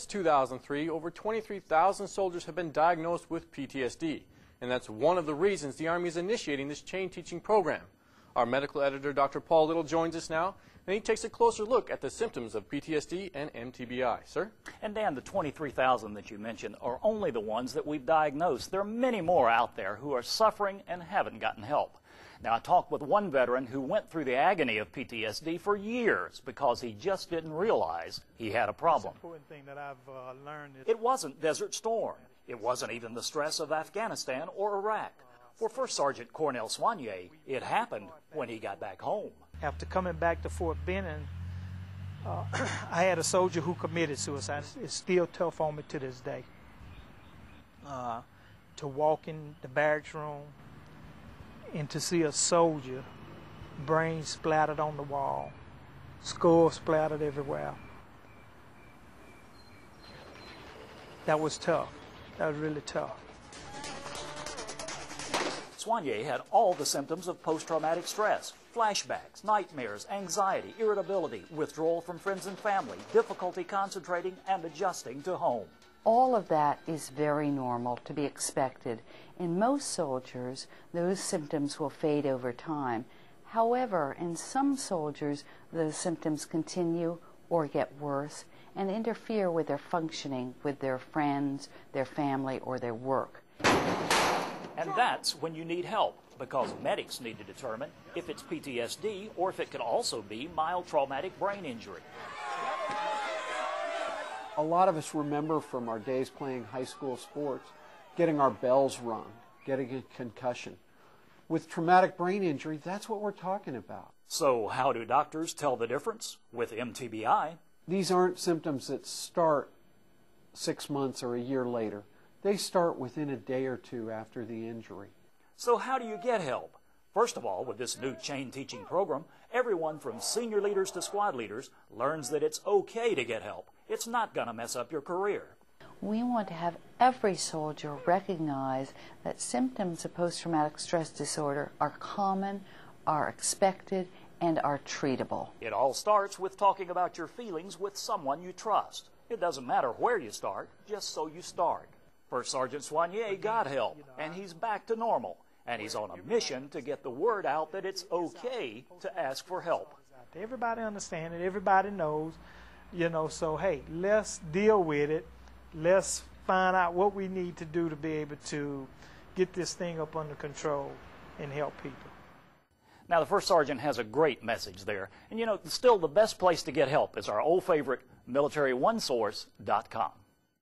Since 2003, over 23,000 soldiers have been diagnosed with PTSD, and that's one of the reasons the Army is initiating this chain teaching program. Our medical editor, Dr. Paul Little, joins us now, and he takes a closer look at the symptoms of PTSD and MTBI. Sir? And Dan, the 23,000 that you mentioned are only the ones that we've diagnosed. There are many more out there who are suffering and haven't gotten help. Now, I talked with one veteran who went through the agony of PTSD for years because he just didn't realize he had a problem. The important thing that I've learned is it wasn't Desert Storm. It wasn't even the stress of Afghanistan or Iraq. For First Sergeant Cornell Soignier, it happened when he got back home. after coming back to Fort Benning, I had a soldier who committed suicide. It's still tough on me to this day. To walk in the barracks room and to see a soldier, brains splattered on the wall, skull splattered everywhere. That was tough. That was really tough. Soignier had all the symptoms of post-traumatic stress: flashbacks, nightmares, anxiety, irritability, withdrawal from friends and family, difficulty concentrating and adjusting to home. All of that is very normal, to be expected. In most soldiers, those symptoms will fade over time. However, in some soldiers, those symptoms continue or get worse and interfere with their functioning with their friends, their family, or their work. And that's when you need help, because medics need to determine if it's PTSD or if it could also be mild traumatic brain injury. A lot of us remember from our days playing high school sports getting our bells rung, getting a concussion. With traumatic brain injury, that's what we're talking about. So how do doctors tell the difference with MTBI? These aren't symptoms that start 6 months or a year later. They start within a day or two after the injury. So how do you get help? First of all, with this new chain teaching program, everyone from senior leaders to squad leaders learns that it's okay to get help. It's not going to mess up your career. We want to have every soldier recognize that symptoms of post-traumatic stress disorder are common, are expected, and are treatable. It all starts with talking about your feelings with someone you trust. It doesn't matter where you start, just so you start. First Sergeant Soignier got help, and he's back to normal. And he's on a mission to get the word out that it's okay to ask for help. Everybody understands it. Everybody knows, so hey, let's deal with it. Let's find out what we need to do to be able to get this thing up under control and help people. Now, the First Sergeant has a great message there. And still the best place to get help is our old favorite, militaryonesource.com.